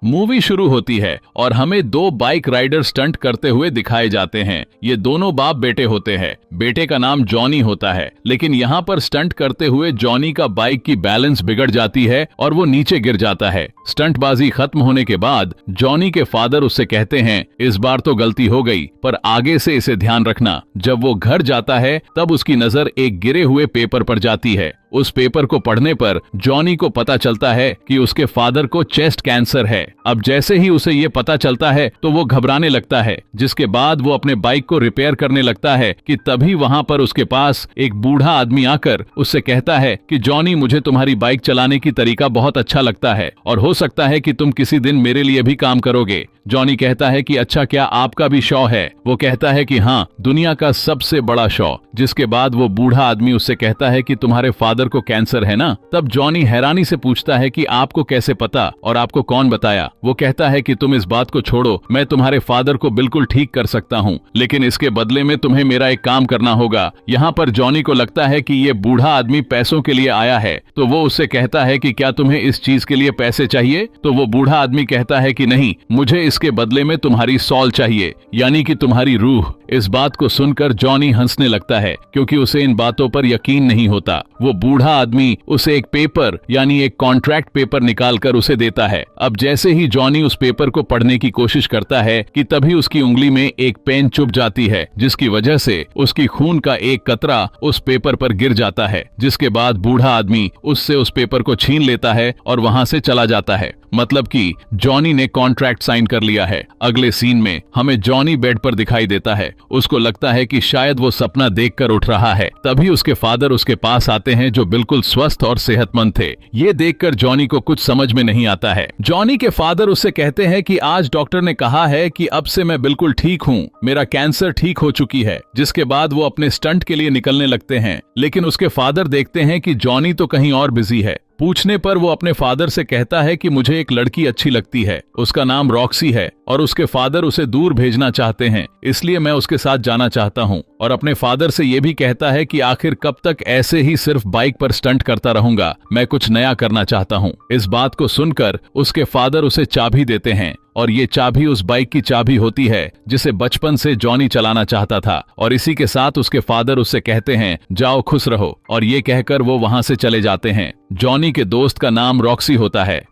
Movie शुरू होती है और हमें दो बाइक राइडर स्टंट करते हुए दिखाए जाते हैं। ये दोनों बाप बेटे होते हैं। बेटे का नाम जॉनी होता है, लेकिन यहाँ पर स्टंट करते हुए जॉनी का बाइक की बैलेंस बिगड़ जाती है और वो नीचे गिर जाता है। स्टंटबाजी खत्म होने के बाद जॉनी के फादर उससे कहते हैं, इस बार तो गलती हो गई, पर आगे से इसे ध्यान रखना। जब वो घर जाता है तब उसकी नजर एक गिरे हुए पेपर पर जाती है। उस पेपर को पढ़ने पर जॉनी को पता चलता है कि उसके फादर को चेस्ट कैंसर है। अब जैसे ही उसे ये पता चलता है तो वो घबराने लगता है, जिसके बाद वो अपने बाइक को रिपेयर करने लगता है कि तभी वहाँ पर उसके पास एक बूढ़ा आदमी आकर उससे कहता है कि जॉनी, मुझे तुम्हारी बाइक चलाने की तरीका बहुत अच्छा लगता है और हो सकता है कि तुम किसी दिन मेरे लिए भी काम करोगे। जॉनी कहता है कि अच्छा, क्या आपका भी शौ है? वो कहता है कि हाँ, दुनिया का सबसे बड़ा शौ। जिसके बाद वो बूढ़ा आदमी उससे कहता है कि तुम्हारे फादर को कैंसर है ना? तब जॉनी हैरानी से पूछता है कि आपको कैसे पता और आपको कौन बताया? वो कहता है कि तुम इस बात को छोड़ो, मैं तुम्हारे फादर को बिल्कुल ठीक कर सकता हूँ, लेकिन इसके बदले में तुम्हें मेरा एक काम करना होगा। यहाँ पर जॉनी को लगता है कि ये बूढ़ा आदमी पैसों के लिए आया है, तो वो उससे कहता है कि क्या तुम्हें इस चीज के लिए पैसे चाहिए? तो वो बूढ़ा आदमी कहता है कि नहीं, मुझे इसके बदले में तुम्हारी सॉल चाहिए, यानी कि तुम्हारी रूह। इस बात को सुनकर जॉनी हंसने लगता है, क्योंकि उसे इन बातों पर यकीन नहीं होता। वो बूढ़ा आदमी उसे एक पेपर यानी एक कॉन्ट्रैक्ट पेपर निकालकर उसे देता है। अब जैसे ही जॉनी उस पेपर को पढ़ने की कोशिश करता है कि तभी उसकी उंगली में एक पेन चुभ जाती है, जिसकी वजह से उसकी खून का एक कतरा उस पेपर पर गिर जाता है। जिसके बाद बूढ़ा आदमी उससे उस पेपर को छीन लेता है और वहां से चला जाता है। मतलब कि जॉनी ने कॉन्ट्रैक्ट साइन कर लिया है। अगले सीन में हमें जॉनी बेड पर दिखाई देता है। उसको लगता है कि शायद वो सपना देखकर उठ रहा है। तभी उसके फादर उसके पास आते हैं, जो बिल्कुल स्वस्थ और सेहतमंद थे। ये देखकर जॉनी को कुछ समझ में नहीं आता है। जॉनी के फादर उससे कहते हैं कि आज डॉक्टर ने कहा है कि अब से मैं बिल्कुल ठीक हूँ, मेरा कैंसर ठीक हो चुकी है। जिसके बाद वो अपने स्टंट के लिए निकलने लगते हैं, लेकिन उसके फादर देखते हैं कि जॉनी तो कहीं और बिजी है। पूछने पर वो अपने फादर से कहता है कि मुझे एक लड़की अच्छी लगती है, उसका नाम रॉक्सी है और उसके फादर उसे दूर भेजना चाहते हैं, इसलिए मैं उसके साथ जाना चाहता हूँ। और अपने फादर से ये भी कहता है कि आखिर कब तक ऐसे ही सिर्फ बाइक पर स्टंट करता रहूंगा, मैं कुछ नया करना चाहता हूँ। इस बात को सुनकर उसके फादर उसे चाबी देते हैं और ये चाबी उस बाइक की चाबी होती है जिसे बचपन से जॉनी चलाना चाहता था। और इसी के साथ उसके फादर उससे कहते हैं, जाओ खुश रहो, और ये कहकर वो वहां से चले जाते हैं। जॉनी के दोस्त का नाम रॉक्सी होता है।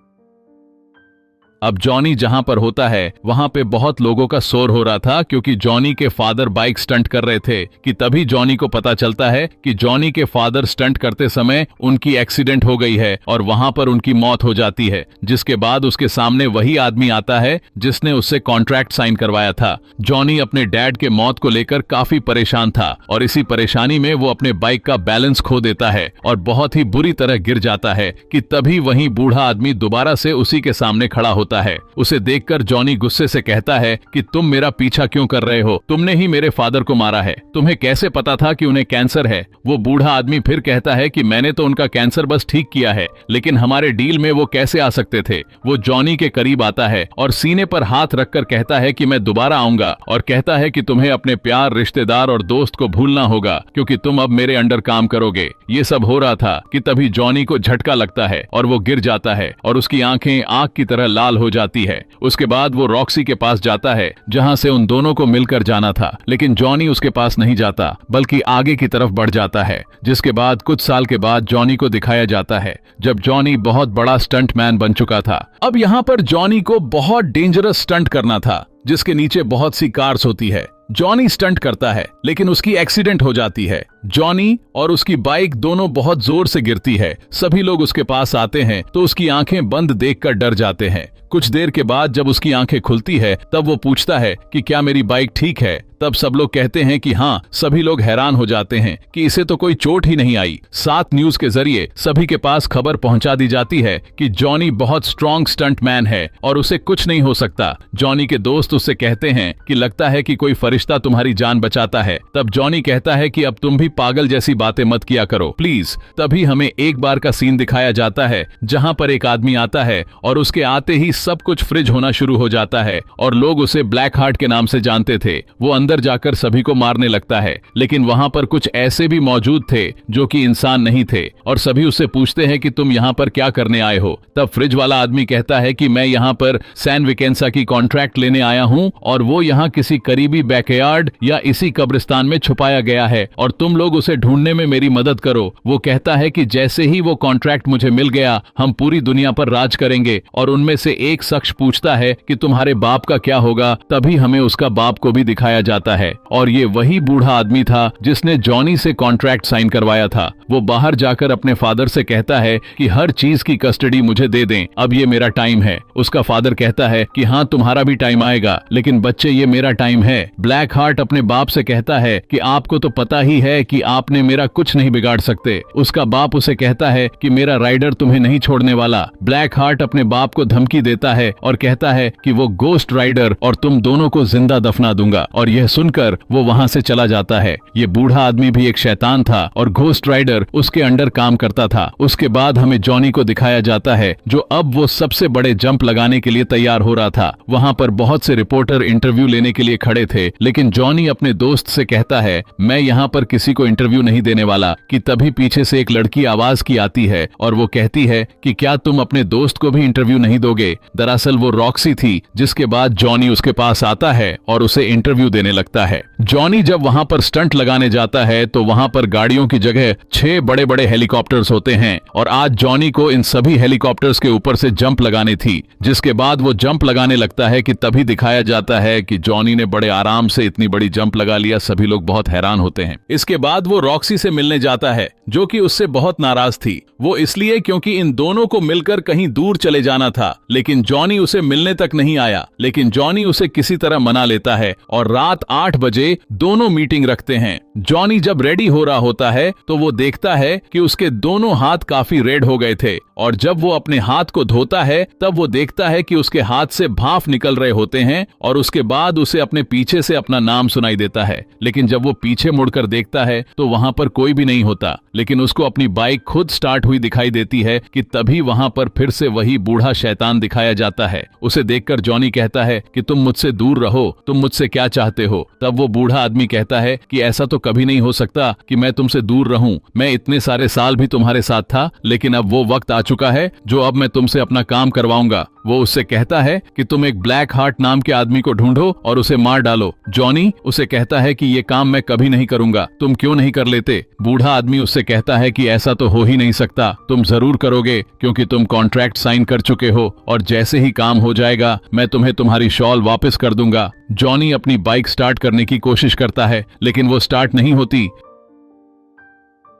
अब जॉनी जहां पर होता है वहां पे बहुत लोगों का शोर हो रहा था, क्योंकि जॉनी के फादर बाइक स्टंट कर रहे थे कि तभी जॉनी को पता चलता है कि जॉनी के फादर स्टंट करते समय उनकी एक्सीडेंट हो गई है और वहां पर उनकी मौत हो जाती है। जिसके बाद उसके सामने वही आदमी आता है जिसने उससे कॉन्ट्रैक्ट साइन करवाया था। जॉनी अपने डैड के मौत को लेकर काफी परेशान था और इसी परेशानी में वो अपने बाइक का बैलेंस खो देता है और बहुत ही बुरी तरह गिर जाता है कि तभी वही बूढ़ा आदमी दोबारा से उसी के सामने खड़ा होता है। उसे देखकर जॉनी गुस्से से कहता है कि तुम मेरा पीछा क्यों कर रहे हो? तुमने ही मेरे फादर को मारा है, तुम्हें कैसे पता था कि उन्हें कैंसर है? वो बूढ़ा आदमी फिर कहता है कि मैंने तो उनका कैंसर बस ठीक किया है, लेकिन हमारे डील में वो कैसे आ सकते थे? वो जॉनी के करीब आता है और सीने पर हाथ रखकर कहता है कि मैं दोबारा आऊंगा, और कहता है कि तुम्हें अपने प्यार, रिश्तेदार और दोस्त को भूलना होगा, क्योंकि तुम अब मेरे अंडर काम करोगे। ये सब हो रहा था कि तभी जॉनी को झटका लगता है और वो गिर जाता है और उसकी आंखें आग की तरह लाल हो जाती है। उसके बाद वो रॉक्सी के पास जाता है, जहां से उन दोनों को मिलकर जाना था, लेकिन जॉनी उसके पास नहीं जाता बल्कि आगे की तरफ बढ़ जाता है। जिसके बाद कुछ साल के बाद जॉनी को दिखाया जाता है जब जॉनी बहुत बड़ा स्टंट मैन बन चुका था। अब यहाँ पर जॉनी को बहुत डेंजरस स्टंट करना था, जिसके नीचे बहुत सी कार्स होती है। जॉनी स्टंट करता है, लेकिन उसकी एक्सीडेंट हो जाती है। जॉनी और उसकी बाइक दोनों बहुत जोर से गिरती है। सभी लोग उसके पास आते हैं तो उसकी आंखें बंद देखकर डर जाते हैं। कुछ देर के बाद जब उसकी आंखें खुलती है तब वो पूछता है कि क्या मेरी बाइक ठीक है? तब सब लोग कहते हैं कि हाँ। सभी लोग हैरान हो जाते हैं कि इसे तो कोई चोट ही नहीं आई। 7 न्यूज के जरिए सभी के पास खबर पहुंचा दी जाती है कि जॉनी बहुत स्ट्रॉन्ग स्टंट मैन है और उसे कुछ नहीं हो सकता। जॉनी के दोस्त उससे कहते हैं कि लगता है कि कोई फरिश्ता तुम्हारी जान बचाता है। तब जॉनी कहता है कि अब तुम भी पागल जैसी बातें मत किया करो प्लीज। तभी हमें एक बार का सीन दिखाया जाता है जहां पर एक आदमी आता है और उसके आते ही सब कुछ फ्रिज होना शुरू हो जाता है और लोग उसे ब्लैक हार्ट के नाम से जानते थे। वो अंदर जाकर सभी को मारने लगता है। लेकिन वहां पर कुछ ऐसे भी मौजूद थे जो कि इंसान नहीं थे और सभी उससे पूछते हैं कि तुम यहाँ पर क्या करने आए हो। तब फ्रिज वाला आदमी कहता है कि मैं यहाँ पर सैन विकेंसा की कॉन्ट्रैक्ट लेने आया हूँ और वो यहाँ किसी करीबी बैकयार्ड या इसी कब्रिस्तान में छुपाया गया है और तुम लोग उसे ढूंढने में मेरी मदद करो। वो कहता है कि जैसे ही वो कॉन्ट्रैक्ट मुझे मिल गया हम पूरी दुनिया पर राज करेंगे। और उनमें से एक शख्स पूछता है कि तुम्हारे बाप का क्या होगा। तभी हमें उसका बाप को भी दिखाया जाता है और ये वही बूढ़ा आदमी था जिसने जॉनी से कॉन्ट्रैक्ट साइन करवाया था। वो बाहर जाकर अपने फादर से कहता है कि हर चीज की कस्टडी मुझे दे दें, अब ये मेरा टाइम है। उसका फादर कहता है कि हाँ तुम्हारा भी टाइम आएगा, लेकिन बच्चे ये मेरा टाइम है। ब्लैक हार्ट अपने बाप से कहता है कि आपको तो पता ही है कि आपने मेरा कुछ नहीं बिगाड़ सकते। उसका बाप उसे कहता है कि मेरा राइडर तुम्हें नहीं छोड़ने वाला। ब्लैक हार्ट अपने बाप को धमकी देता है और कहता है कि वो गोस्ट राइडर और तुम दोनों को जिंदा दफना दूंगा। और यह सुनकर वो वहां से चला जाता है। ये बूढ़ा आदमी भी एक शैतान था और घोस्ट राइडर उसके अंडर काम करता था। उसके बाद हमें जॉनी को दिखाया जाता है जो अब वो सबसे बड़े जंप लगाने के लिए तैयार हो रहा था। वहां पर बहुत से रिपोर्टर इंटरव्यू लेने के लिए खड़े थे, लेकिन जॉनी अपने दोस्त से कहता है मैं यहाँ पर किसी को इंटरव्यू नहीं देने वाला। कि तभी पीछे से एक लड़की आवाज की आती है और वो कहती है कि क्या तुम अपने दोस्त को भी इंटरव्यू नहीं दोगे। दरअसल वो रॉक्सी थी, जिसके बाद जॉनी उसके पास आता है और उसे इंटरव्यू देने लगता है। जॉनी जब वहां पर स्टंट लगाने जाता है तो वहां पर गाड़ियों की जगह 6 बड़े बड़े हेलीकॉप्टर्स होते हैं और आज जॉनी को इन सभी हेलीकॉप्टर्स के ऊपर से जंप लगाने थी। जिसके बाद वो जंप लगाने लगता है कि तभी दिखाया जाता है कि जॉनी ने बड़े आराम से इतनी बड़ी जंप लगा लिया। सभी लोग बहुत हैरान होते हैं। इसके बाद वो रॉक्सी से मिलने जाता है जो कि उससे बहुत नाराज थी। वो इसलिए क्योंकि इन दोनों को मिलकर कहीं दूर चले जाना था, लेकिन जॉनी उसे मिलने तक नहीं आया। लेकिन जॉनी उसे किसी तरह मना लेता है और रात 8 बजे दोनों मीटिंग रखते हैं। जॉनी जब रेडी हो रहा होता है तो वो देखता है कि उसके दोनों हाथ काफी रेड हो गए थे और जब वो अपने हाथ को धोता है तब वो देखता है कि उसके हाथ से भाप निकल रहे होते हैं और उसके बाद उसे अपने पीछे से अपना नाम सुनाई देता है। लेकिन जब वो पीछे मुड़कर देखता है तो वहां पर कोई भी नहीं होता, लेकिन उसको अपनी बाइक खुद स्टार्ट हुई दिखाई देती है कि तभी वहां पर फिर से वही बूढ़ा शैतान दिखाया जाता है। उसे देखकर जॉनी कहता है कि तुम मुझसे दूर रहो, तुम मुझसे क्या चाहते हो। तब वो बूढ़ा आदमी कहता है कि ऐसा तो कभी नहीं हो सकता कि मैं तुमसे दूर रहूं। मैं इतने सारे साल भी तुम्हारे साथ था, लेकिन अब वो वक्त आ चुका है जो अब मैं तुमसे अपना काम करवाऊंगा। वो उससे कहता है कि तुम एक ब्लैक हार्ट नाम के आदमी को ढूंढो और उसे मार डालो। जॉनी उसे कहता है कि ये काम मैं कभी नहीं करूंगा, तुम क्यों नहीं कर लेते। बूढ़ा आदमी उससे कहता है कि ऐसा तो हो ही नहीं सकता, तुम जरूर करोगे क्योंकि तुम कॉन्ट्रैक्ट साइन कर चुके हो और जैसे ही काम हो जाएगा मैं तुम्हें तुम्हारी शॉल वापस कर दूंगा। जॉनी अपनी बाइक स्टार्ट करने की कोशिश करता है, लेकिन वो स्टार्ट नहीं होती।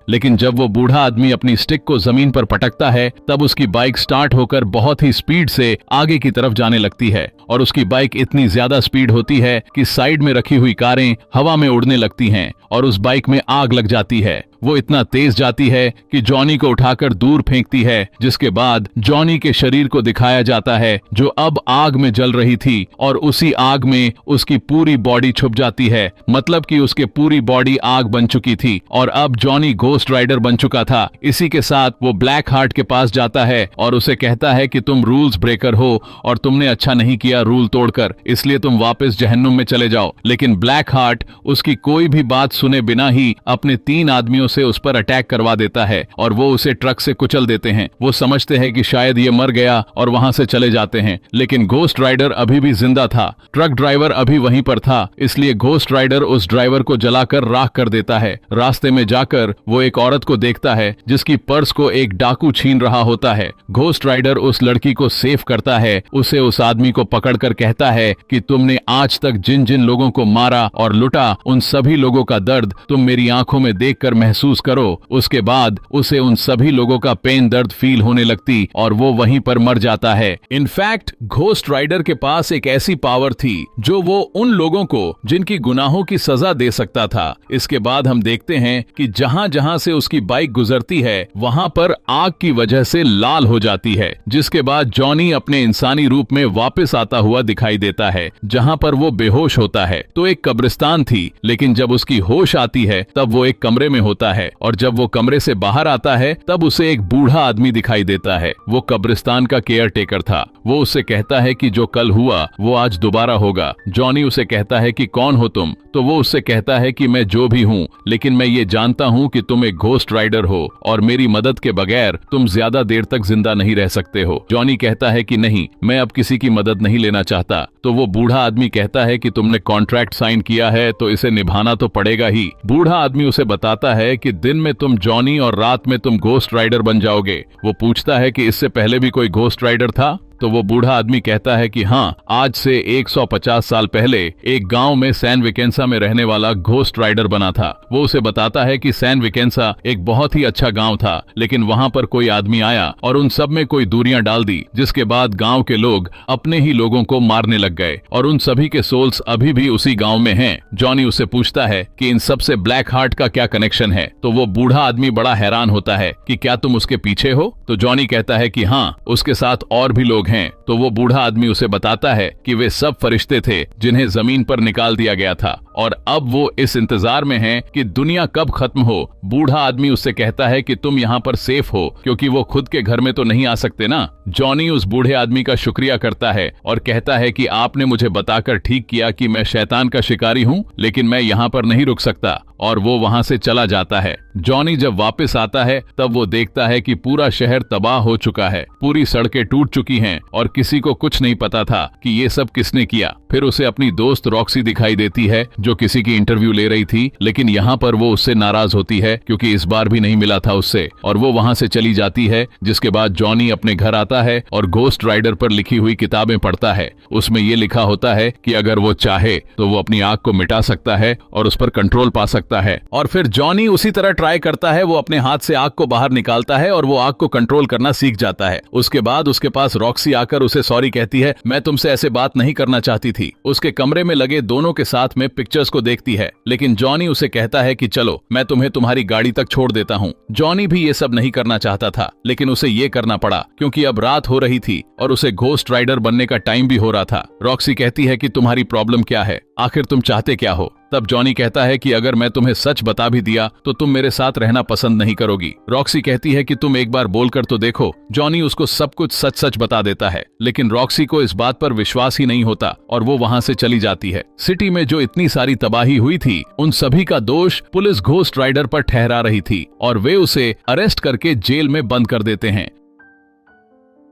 लेकिन जब वो बूढ़ा आदमी अपनी स्टिक को जमीन पर पटकता है तब उसकी बाइक स्टार्ट होकर बहुत ही स्पीड से आगे की तरफ जाने लगती है और उसकी बाइक इतनी ज्यादा स्पीड होती है कि साइड में रखी हुई कारें हवा में उड़ने लगती हैं और उस बाइक में आग लग जाती है। वो इतना तेज जाती है कि जॉनी को उठाकर दूर फेंकती है, जिसके बाद जॉनी के शरीर को दिखाया जाता है जो अब आग में जल रही थी और उसी आग में उसकी पूरी बॉडी छुप जाती है। मतलब कि उसके पूरी बॉडी आग बन चुकी थी और अब जॉनी घोस्ट राइडर बन चुका था। इसी के साथ वो ब्लैक हार्ट के पास जाता है और उसे कहता है कि तुम रूल्स ब्रेकर हो और तुमने अच्छा नहीं किया रूल तोड़कर, इसलिए तुम वापस जहन्नुम में चले जाओ। लेकिन ब्लैक हार्ट उसकी कोई भी बात सुने बिना ही अपने 3 आदमियों से उस पर अटैक करवा देता है और वो उसे ट्रक से कुचल देते हैं। वो समझते हैं कि शायद ये मर गया और वहां से चले जाते हैं, लेकिन घोस्ट राइडर अभी भी जिंदा था। ट्रक ड्राइवर अभी वहीं पर था, इसलिए घोस्ट राइडर उस ड्राइवर को जलाकर राख कर देता है। रास्ते में जाकर वो एक औरत को देखता है जिसकी पर्स को एक डाकू छीन रहा होता है। घोस्ट राइडर उस लड़की को सेव करता है, उसे उस आदमी को पकड़कर कहता है कि तुमने आज तक जिन जिन लोगों को मारा और लुटा उन सभी लोगों का दर्द तुम मेरी आंखों में देखकर महसूस करो। उसके बाद उसे उन सभी लोगों का पेन दर्द फील होने लगती और वो वहीं पर मर जाता है। इनफैक्ट घोस्ट राइडर के पास एक ऐसी पावर थी जो वो उन लोगों को जिनकी गुनाहों की सजा दे सकता था। इसके बाद हम देखते हैं कि जहां जहां से उसकी बाइक गुजरती है वहां पर आग की वजह से लाल हो जाती है, जिसके बाद जॉनी अपने इंसानी रूप में वापस आता हुआ दिखाई देता है जहां पर वो बेहोश होता है। तो एक कब्रिस्तान थी, लेकिन जब उसकी होश आती है तब वो एक कमरे में होता होता है और जब वो कमरे से बाहर आता है तब उसे एक बूढ़ा आदमी दिखाई देता है। वो कब्रिस्तान का केयर टेकर था। वो उससे कहता है कि जो कल हुआ वो आज दोबारा होगा। जॉनी उसे कहता है कि कौन हो तुम? तो वो उससे कहता है कि मैं जो भी हूँ, लेकिन मैं ये जानता हूँ कि तुम एक घोस्ट राइडर हो और मेरी मदद के बगैर तुम ज्यादा देर तक जिंदा नहीं रह सकते हो। जॉनी कहता है कि नहीं, मैं अब किसी की मदद नहीं लेना चाहता। तो वो बूढ़ा आदमी कहता है कि तुमने कॉन्ट्रैक्ट साइन किया है तो इसे निभाना तो पड़ेगा ही। बूढ़ा आदमी उसे बताता है कि दिन में तुम जॉनी और रात में तुम घोस्ट राइडर बन जाओगे। वो पूछता है कि इससे पहले भी कोई घोस्ट राइडर था? तो वो बूढ़ा आदमी कहता है कि हाँ, आज से 150 साल पहले एक गांव में सैन विकेंसा में रहने वाला घोस्ट राइडर बना था। वो उसे बताता है कि सैन विकेंसा एक बहुत ही अच्छा गांव था, लेकिन वहां पर कोई आदमी आया और उन सब में कोई दूरियां डाल दी, जिसके बाद गांव के लोग अपने ही लोगों को मारने लग गए और उन सभी के सोल्स अभी भी उसी गांव में हैं। जॉनी उससे पूछता है कि इन सब से ब्लैक हार्ट का क्या कनेक्शन है? तो वो बूढ़ा आदमी बड़ा हैरान होता है कि क्या तुम उसके पीछे हो? तो जॉनी कहता है कि हाँ, उसके साथ और भी लोग हैं। तो वो बूढ़ा आदमी उसे बताता है कि वे सब फरिश्ते थे जिन्हें जमीन पर निकाल दिया गया था और अब वो इस इंतजार में हैं कि दुनिया कब खत्म हो। बूढ़ा आदमी उससे कहता है कि तुम यहाँ पर सेफ हो, क्योंकि वो खुद के घर में तो नहीं आ सकते ना। जॉनी उस बूढ़े आदमी का शुक्रिया करता है और कहता है कि आपने मुझे बताकर ठीक किया कि मैं शैतान का शिकारी हूँ, लेकिन मैं यहाँ पर नहीं रुक सकता, और वो वहाँ से चला जाता है। जॉनी जब वापस आता है तब वो देखता है कि पूरा शहर तबाह हो चुका है, पूरी सड़कें टूट चुकी हैं और किसी को कुछ नहीं पता था कि ये सब किसने किया। फिर उसे अपनी दोस्त रॉक्सी दिखाई देती है जो किसी की इंटरव्यू ले रही थी, लेकिन यहाँ पर वो उससे नाराज होती है क्योंकि इस बार भी नहीं मिला था उससे, और वो वहाँ से चली जाती है। जिसके बाद जॉनी अपने घर आता है और घोस्ट राइडर पर लिखी हुई किताबें पढ़ता है। उसमें ये लिखा होता है कि अगर वो चाहे तो वो अपनी आग को मिटा सकता है और उस पर कंट्रोल पा सकता है। और फिर जॉनी उसी तरह ट्राई करता है। वो अपने हाथ से आग को बाहर निकालता है और वो आग को कंट्रोल करना सीख जाता है। उसके बाद उसके पास रॉक्सी आकर उसे सॉरी कहती है, मैं तुमसे ऐसे बात नहीं करना चाहती थी। उसके कमरे में लगे दोनों के साथ में पिक्चर्स को देखती है, लेकिन जॉनी उसे कहता है कि चलो मैं तुम्हें तुम्हारी गाड़ी तक छोड़ देता हूँ। जॉनी भी ये सब नहीं करना चाहता था, लेकिन उसे ये करना पड़ा क्योंकि अब रात हो रही थी और उसे घोस्ट राइडर बनने का टाइम भी हो रहा था। रॉक्सी कहती है कि तुम्हारी प्रॉब्लम क्या है, आखिर तुम चाहते क्या हो? तब जॉनी कहता है कि अगर मैं तुम्हें सच बता भी दिया तो तुम मेरे साथ रहना पसंद नहीं करोगी। रॉक्सी कहती है कि तुम एक बार बोलकर तो देखो। जॉनी उसको सब कुछ सच सच बता देता है, लेकिन रॉक्सी को इस बात पर विश्वास ही नहीं होता और वो वहाँ से चली जाती है। सिटी में जो इतनी सारी तबाही हुई थी, उन सभी का दोष पुलिस घोस्ट राइडर पर ठहरा रही थी और वे उसे अरेस्ट करके जेल में बंद कर देते हैं।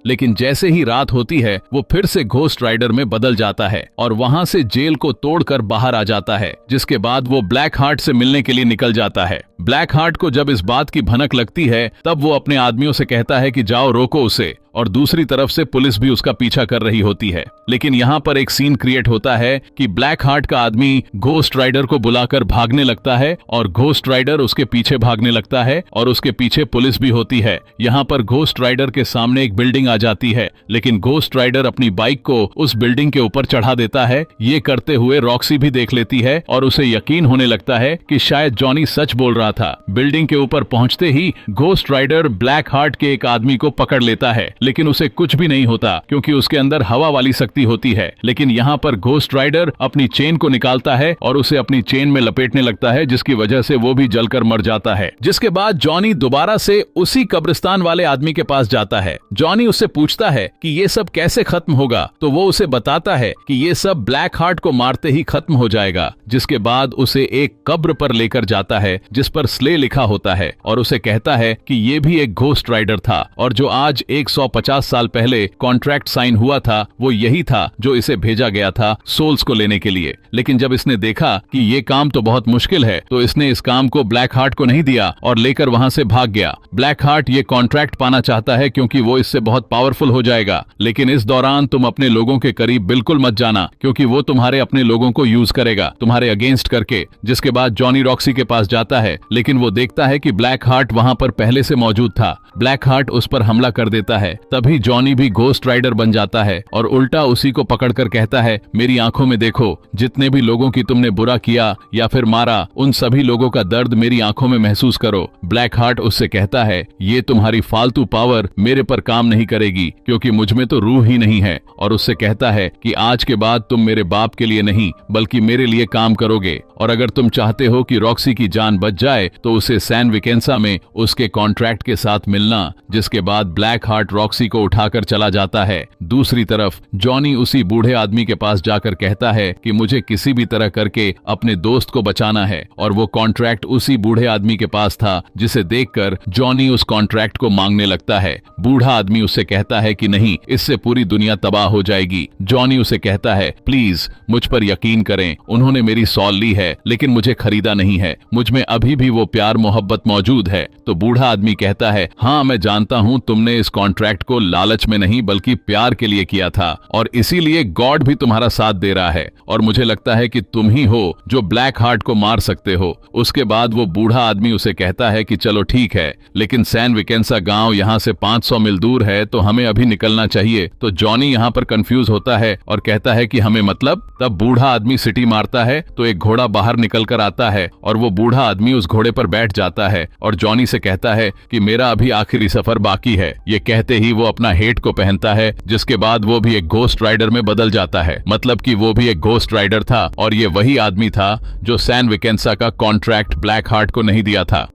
लेकिन जैसे ही रात होती है वो फिर से घोस्ट राइडर में बदल जाता है और वहां से जेल को तोड़कर बाहर आ जाता है। जिसके बाद वो ब्लैक हार्ट से मिलने के लिए निकल जाता है। ब्लैक हार्ट को जब इस बात की भनक लगती है तब वो अपने आदमियों से कहता है कि जाओ रोको उसे, और दूसरी तरफ से पुलिस भी उसका पीछा कर रही होती है। लेकिन यहाँ पर एक सीन क्रिएट होता है कि ब्लैक हार्ट का आदमी घोस्ट राइडर को बुलाकर भागने लगता है और घोस्ट राइडर उसके पीछे भागने लगता है और उसके पीछे पुलिस भी होती है। यहाँ पर घोस्ट राइडर के सामने एक बिल्डिंग आ जाती है, लेकिन घोस्ट राइडर अपनी बाइक को उस बिल्डिंग के ऊपर चढ़ा देता है। ये करते हुए रॉक्सी भी देख लेती है और उसे यकीन होने लगता है कि शायद जॉनी सच बोल रहा था। बिल्डिंग के ऊपर पहुंचते ही घोस्ट राइडर ब्लैक हार्ट के एक आदमी को पकड़ लेता है, लेकिन उसे कुछ भी नहीं होता क्योंकि उसके अंदर हवा वाली शक्ति होती है। लेकिन यहाँ पर घोस्ट राइडर अपनी चेन को निकालता है और उसे अपनी चेन में लपेटने लगता है, जिसकी वजह से वो भी जलकर मर जाता है। जिसके बाद जॉनी दोबारा से उसी कब्रिस्तान वाले आदमी के पास जाता है। जॉनी उससे पूछता है कि ये सब कैसे खत्म होगा, तो वो उसे बताता है कि ये सब ब्लैक हार्ट को मारते ही खत्म हो जाएगा। जिसके बाद उसे एक कब्र पर लेकर जाता है जिस पर स्ले लिखा होता है और उसे कहता है कि ये भी एक घोस्ट राइडर था और जो आज 150 साल पहले कॉन्ट्रैक्ट साइन हुआ था वो यही था जो इसे भेजा गया था सोल्स को लेने के लिए। लेकिन जब इसने देखा कि ये काम तो बहुत मुश्किल है तो इसने इस काम को ब्लैक हार्ट को नहीं दिया और लेकर वहां से भाग गया। ब्लैक हार्ट ये कॉन्ट्रैक्ट पाना चाहता है क्योंकि वो इससे बहुत पावरफुल हो जाएगा, लेकिन इस दौरान तुम अपने लोगों के करीब बिल्कुल मत जाना क्योंकि वो तुम्हारे अपने लोगों को यूज करेगा तुम्हारे अगेंस्ट करके। जिसके बाद जॉनी रॉक्सी के पास जाता है, लेकिन वो देखता है कि ब्लैक हार्ट वहां पर पहले से मौजूद था। ब्लैक हार्ट उस पर हमला कर देता है तभी जॉनी भी घोस्ट राइडर बन जाता है और उल्टा उसी को पकड़कर कहता है, मेरी आंखों में देखो, जितने भी लोगों की तुमने बुरा किया या फिर मारा, उन सभी लोगों का दर्द मेरी आंखों में महसूस करो। ब्लैक हार्ट उससे कहता है, ये तुम्हारी फालतू पावर मेरे पर काम नहीं करेगी, क्योंकि मुझ में तो रूह ही नहीं है। और उससे कहता है कि आज के बाद तुम मेरे बाप के लिए नहीं बल्कि मेरे लिए काम करोगे, और अगर तुम चाहते हो कि रॉक्सी की जान बच जाए तो उसे सैन विकेंसा में उसके कॉन्ट्रैक्ट के साथ मिलना। जिसके बाद ब्लैक हार्ट रॉक्सी को उठाकर चला जाता है। दूसरी तरफ जॉनी उसी बूढ़े आदमी के पास जाकर कहता है कि मुझे किसी भी तरह करके अपने दोस्त को बचाना है, और वो कॉन्ट्रैक्ट उसी बूढ़े आदमी के पास था, जिसे देखकर जॉनी उस कॉन्ट्रैक्ट को मांगने लगता है। बूढ़ा आदमी उससे कहता है कि नहीं, इससे पूरी दुनिया तबाह हो जाएगी। जॉनी उसे कहता है, प्लीज मुझ पर यकीन करें, उन्होंने मेरी सॉल ली है लेकिन मुझे खरीदा नहीं है, मुझ में अभी भी वो प्यार मोहब्बत मौजूद है। तो बूढ़ा आदमी कहता है, हाँ मैं जानता हूँ तुमने इस कॉन्ट्रैक्ट को लालच में नहीं बल्कि प्यार के लिए किया था, और इसीलिए गॉड भी तुम्हारा साथ दे रहा है, और मुझे लगता है कि तुम ही हो जो ब्लैक हार्ट को मार सकते हो। उसके बाद वो बूढ़ा आदमी उसे कहता है कि चलो ठीक है, लेकिन सैन विकेंसा गांव यहाँ से 500 मील दूर है, तो हमें अभी निकलना चाहिए। तो जॉनी यहाँ पर कंफ्यूज होता है और कहता है कि हमें मतलब। तब बूढ़ा आदमी सिटी मारता है तो एक घोड़ा बाहर निकल कर आता है और वो बूढ़ा आदमी उस घोड़े पर बैठ जाता है और जॉनी से कहता है कि मेरा अभी आखिरी सफर बाकी है। ये कहते ही वो अपना हेट को पहनता है, जिसके बाद वो भी एक घोस्ट राइडर में बदल जाता है। मतलब कि वो भी एक घोस्ट राइडर था और ये वही आदमी था जो सैन विकेंसा का कॉन्ट्रैक्ट ब्लैक हार्ट को नहीं दिया था।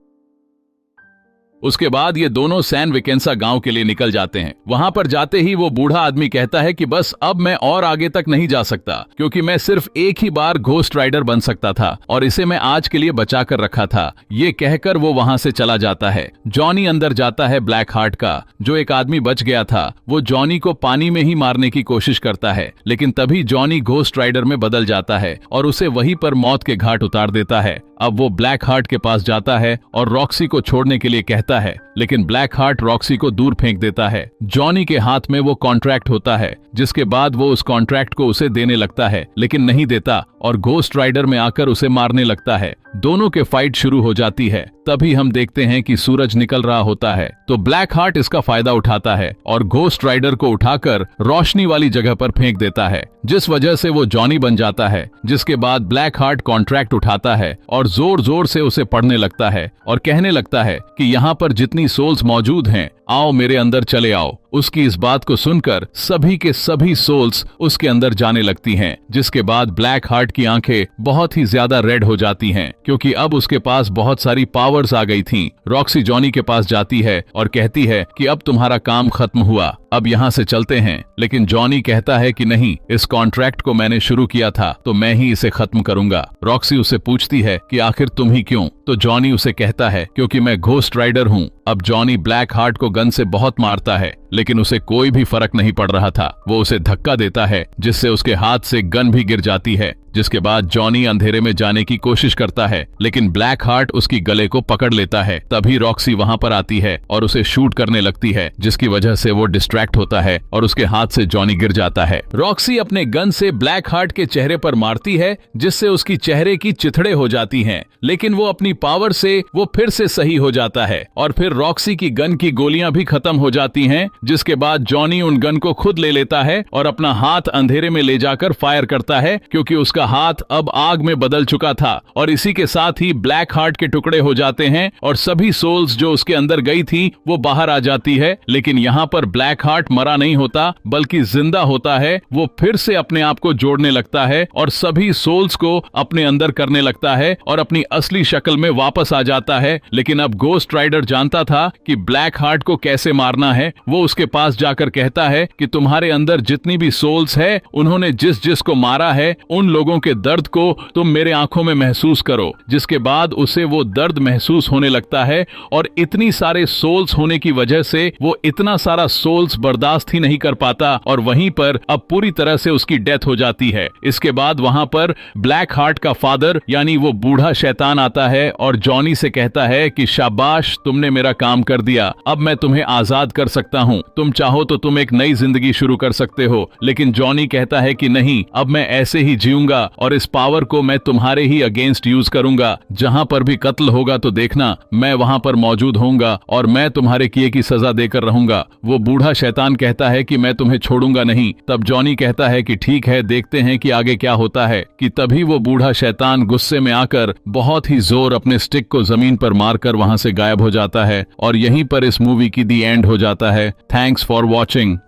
उसके बाद ये दोनों सैन विकेंसा गांव के लिए निकल जाते हैं। वहां पर जाते ही वो बूढ़ा आदमी कहता है कि बस अब मैं और आगे तक नहीं जा सकता, क्योंकि मैं सिर्फ एक ही बार घोस्ट राइडर बन सकता था और इसे मैं आज के लिए बचा कर रखा था। ये कहकर वो वहां से चला जाता है। जॉनी अंदर जाता है ब्लैक हार्ट का, जो एक आदमी बच गया था। वो जॉनी को पानी में ही मारने की कोशिश करता है, लेकिन तभी जॉनी घोस्ट राइडर में बदल जाता है और उसे वहीं पर मौत के घाट उतार देता है। अब वो ब्लैक हार्ट के पास जाता है और रॉक्सी को छोड़ने के लिए कहता है, लेकिन ब्लैक हार्ट रॉक्सी को दूर फेंक देता है। जॉनी के हाथ में वो कॉन्ट्रैक्ट होता है, जिसके बाद वो उस कॉन्ट्रैक्ट को उसे देने लगता है, लेकिन नहीं देता और घोस्ट राइडर में आकर उसे मारने लगता है। दोनों के फाइट शुरू हो जाती है। तभी हम देखते हैं कि सूरज निकल रहा होता है, तो ब्लैक हार्ट इसका फायदा उठाता है और घोस्ट राइडर को उठाकर रोशनी वाली जगह पर फेंक देता है, जिस वजह से वो जॉनी बन जाता है। जिसके बाद ब्लैक हार्ट कॉन्ट्रैक्ट उठाता है और जोर जोर से उसे पढ़ने लगता है और कहने लगता है कि यहाँ पर जितनी सोल्स मौजूद हैं, आओ मेरे अंदर चले आओ। उसकी इस बात को सुनकर सभी के सभी सोल्स उसके अंदर जाने लगती हैं, जिसके बाद ब्लैक हार्ट की आंखें बहुत ही ज्यादा रेड हो जाती हैं, क्योंकि अब उसके पास बहुत सारी पावर्स आ गई थीं। रॉक्सी जॉनी के पास जाती है और कहती है कि अब तुम्हारा काम खत्म हुआ, अब यहाँ से चलते हैं। लेकिन जॉनी कहता है कि नहीं, इस कॉन्ट्रैक्ट को मैंने शुरू किया था तो मैं ही इसे खत्म करूंगा। रॉक्सी उसे पूछती है कि आखिर तुम ही क्यों? तो जॉनी उसे कहता है क्योंकि मैं घोस्ट राइडर हूँ। अब जॉनी ब्लैक हार्ट को गन से बहुत मारता है, लेकिन उसे कोई भी फर्क नहीं पड़ रहा था। वो उसे धक्का देता है, जिससे उसके हाथ से गन भी गिर जाती है। जिसके बाद जॉनी अंधेरे में जाने की कोशिश करता है, लेकिन ब्लैक हार्ट उसकी गले को पकड़ लेता है। तभी रॉक्सी वहां पर आती है और उसे शूट करने लगती है, जिसकी वजह से वो डिस्ट्रैक्ट होता है और उसके हाथ से जॉनी गिर जाता है। रॉक्सी अपने गन से ब्लैक हार्ट के चेहरे पर मारती है, जिससे उसकी चेहरे की चिथड़े हो जाती हैं, लेकिन वो अपनी पावर से वो फिर से सही हो जाता है और फिर रॉक्सी की गन की गोलियां भी खत्म हो जाती हैं। जिसके बाद जॉनी उन गन को खुद ले लेता है और अपना हाथ अंधेरे में ले जाकर फायर करता है, क्योंकि उसका हाथ अब आग में बदल चुका था। और इसी के साथ ही ब्लैक हार्ट के टुकड़े हो जाते हैं और सभी सोल्स जो उसके अंदर गई थी वो बाहर आ जाती है। लेकिन यहाँ पर ब्लैक हार्ट मरा नहीं होता, बल्कि जिंदा होता है। वो फिर से अपने आप को जोड़ने लगता है और सभी सोल्स को अपने अंदर करने लगता है और अपनी असली शक्ल में वापस आ जाता है। लेकिन अब घोस्ट राइडर जानता था कि ब्लैक हार्ट को कैसे मारना है। वो उसके पास जाकर कहता है कि तुम्हारे अंदर जितनी भी सोल्स है, उन्होंने जिस जिस को मारा है, उन लोगों के दर्द को तुम मेरे आंखों में महसूस करो। जिसके बाद उसे वो दर्द महसूस होने लगता है और इतनी सारे सोल्स होने की वजह से वो इतना सारा सोल्स बर्दाश्त ही नहीं कर पाता और वहीं पर अब पूरी तरह से उसकी डेथ हो जाती है। इसके बाद वहां पर ब्लैक हार्ट का फादर यानी वो बूढ़ा शैतान आता है और जॉनी से कहता है कि शाबाश, तुमने मेरा काम कर दिया, अब मैं तुम्हें आजाद कर सकता हूँ, तुम चाहो तो तुम एक नई जिंदगी शुरू कर सकते हो। लेकिन जॉनी कहता है कि नहीं, अब मैं ऐसे ही जीऊंगा करूंगा और इस पावर को मैं तुम्हारे ही अगेंस्ट यूज करूंगा। जहां पर भी कत्ल होगा तो देखना मैं वहां पर मौजूद होऊंगा और मैं तुम्हारे किए की सजा देकर रहूंगा। वो बूढ़ा शैतान कहता है कि मैं तुम्हें छोड़ूंगा नहीं। तब जॉनी कहता है कि ठीक है, देखते हैं कि आगे क्या होता है। कि तभी वो बूढ़ा शैतान गुस्से में आकर बहुत ही जोर अपने स्टिक को जमीन पर मारकर वहां से गायब हो जाता है और यहीं पर इस मूवी की दी एंड हो जाता है। Thanks for watching.